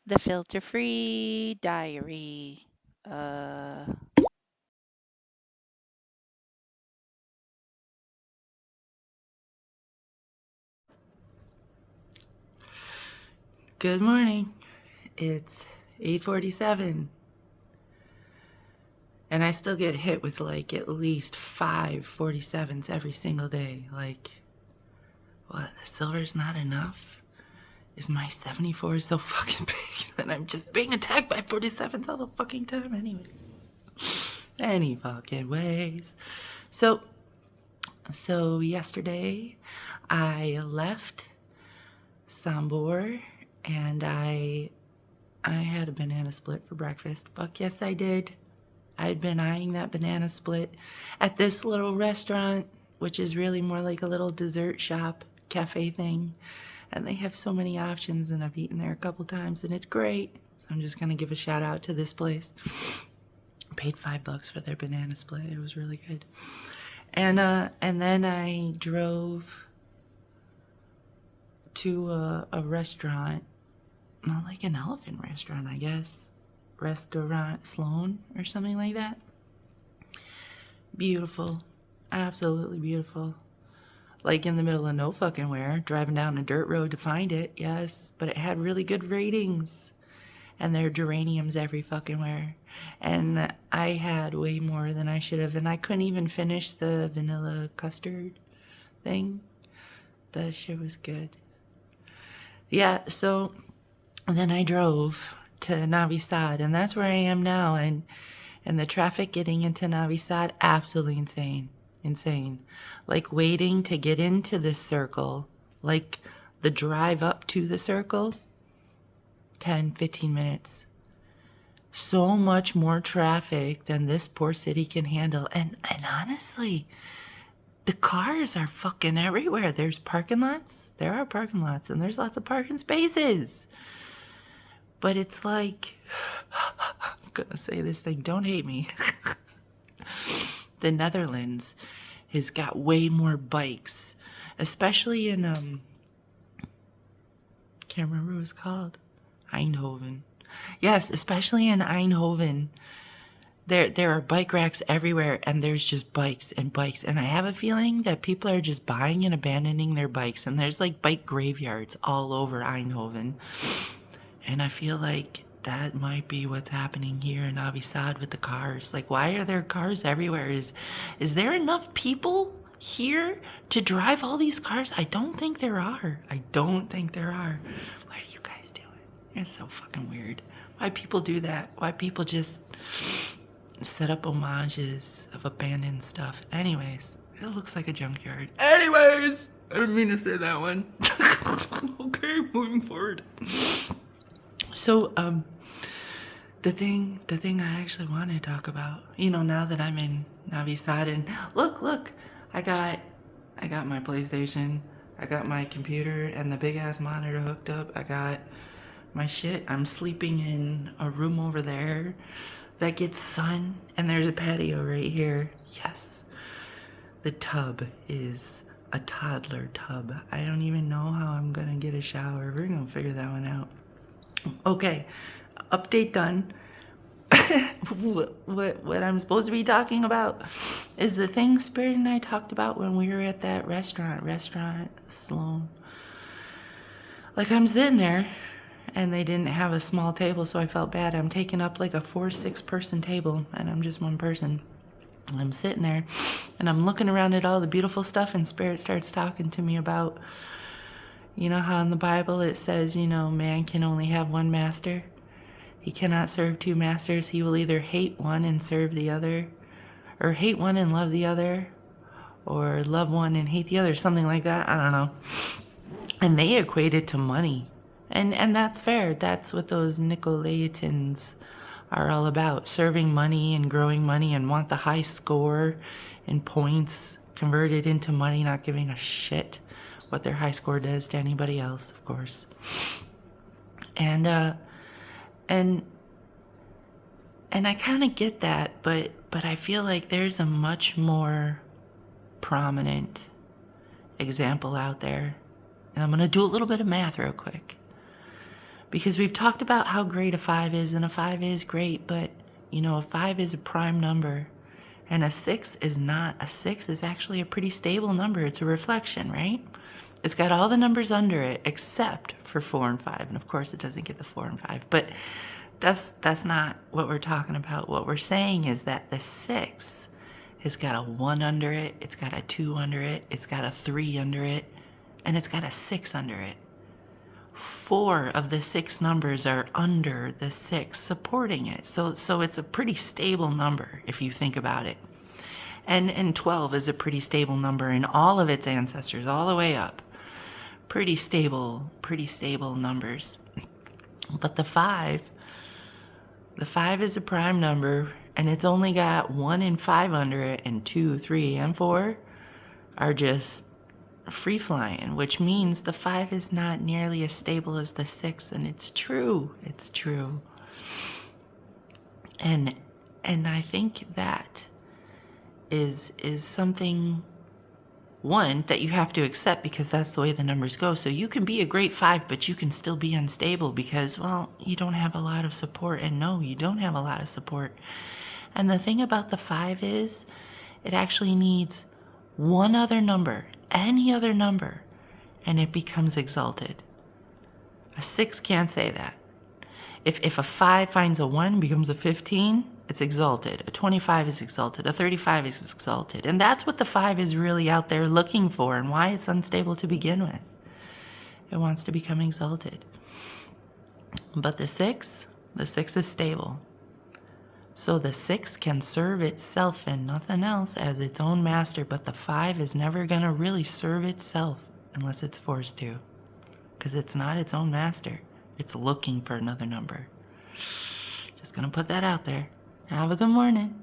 The filter-free diary. Uh, Good morning. It's 8:47. And I still get hit with like at least 5:47s every single day. Like, what? The silver's not enough? Is my 74 so fucking big that I'm just being attacked by 47s all the fucking time, anyways? Any fucking ways. So yesterday I left Sambor and I had a banana split for breakfast. Fuck yes, I did. I'd been eyeing that banana split at this little restaurant, which is really more like a little dessert shop, cafe thing. And they have so many options, and I've eaten there a couple times, and it's great. So I'm just gonna give a shout out to this place. Paid $5 for their banana split. It was really good. And then I drove to a restaurant, not like an elephant restaurant, I guess. Restaurant Sloan or something like that. Beautiful. Absolutely beautiful. Like in the middle of no fucking where, driving down a dirt road to find it, yes. But it had really good ratings. And there are geraniums every fucking where. And I had way more than I should have. And I couldn't even finish the vanilla custard thing. That shit was good. Yeah, so then I drove to Navi Sad, and that's where I am now. And the traffic getting into Navi Sad, absolutely insane. Like waiting to get into this circle, like the drive up to the circle, 10, 15 minutes. So much more traffic than this poor city can handle. And honestly, the cars are fucking everywhere. There's parking lots. There are parking lots, and there's lots of parking spaces. But it's like, I'm gonna say this thing, don't hate me. The Netherlands has got way more bikes, especially in, can't remember what it's called. Eindhoven. Yes, especially in Eindhoven. There are bike racks everywhere, and there's just bikes and bikes. And I have a feeling that people are just buying and abandoning their bikes. And there's like bike graveyards all over Eindhoven. And I feel like that might be what's happening here in Novi Sad with the cars. Like, why are there cars everywhere? Is there enough people here to drive all these cars? I don't think there are. What are you guys doing? You're so fucking weird. Why people do that? Why people just set up homages of abandoned stuff? Anyways, it looks like a junkyard. Anyways, I didn't mean to say that one. Okay, moving forward. So, the thing I actually want to talk about, now that I'm in Navi Sad, and look, I got my PlayStation, I got my computer and the big ass monitor hooked up, I got my shit, I'm sleeping in a room over there that gets sun, and there's a patio right here. Yes, the tub is a toddler tub. I don't even know how I'm gonna get a shower. We're gonna figure that one out. Okay, update done. what I'm supposed to be talking about is the thing Spirit and I talked about when we were at that restaurant Sloan. Like, I'm sitting there, and they didn't have a small table, so I felt bad. I'm taking up like a 4-6 person table, and I'm just one person. I'm sitting there, and I'm looking around at all the beautiful stuff, and Spirit starts talking to me about, how in the Bible it says, man can only have one master. He cannot serve two masters. He will either hate one and serve the other, or hate one and love the other, or love one and hate the other, something like that. I don't know. And they equate it to money. And that's fair. That's what those Nicolaitans are all about. Serving money and growing money, and want the high score and points converted into money, not giving a shit what their high score does to anybody else, of course. And I kind of get that, but I feel like there's a much more prominent example out there. And I'm going to do a little bit of math real quick. Because we've talked about how great a 5 is, and a 5 is great, but a 5 is a prime number. And a 6 is not. A 6 is actually a pretty stable number. It's a reflection, right? It's got all the numbers under it except for 4 and 5. And of course it doesn't get the 4 and 5. But that's not what we're talking about. What we're saying is that the 6 has got a 1 under it, it's got a 2 under it, it's got a 3 under it, and it's got a 6 under it. 4 of the 6 numbers are under the 6 supporting it. So it's a pretty stable number if you think about it. And 12 is a pretty stable number in all of its ancestors, all the way up. Pretty stable numbers. But the 5 is a prime number, and it's only got 1 and 5 under it, and 2, 3, and 4 are just free flying, which means the 5 is not nearly as stable as the 6, and it's true. And I think that is something, one, that you have to accept, because that's the way the numbers go. So you can be a great 5, but you can still be unstable because, well, you don't have a lot of support. And no, you don't have a lot of support. And the thing about the 5 is it actually needs one other number, any other number, and it becomes exalted. A 6 can't say that. If a 5 finds a 1, becomes a 15, it's exalted. A 25 is exalted. A 35 is exalted. And that's what the 5 is really out there looking for, and why it's unstable to begin with. It wants to become exalted. But the 6 is stable. So the 6 can serve itself and nothing else as its own master, but the 5 is never going to really serve itself unless it's forced to, because it's not its own master. It's looking for another number. Just going to put that out there. Have a good morning.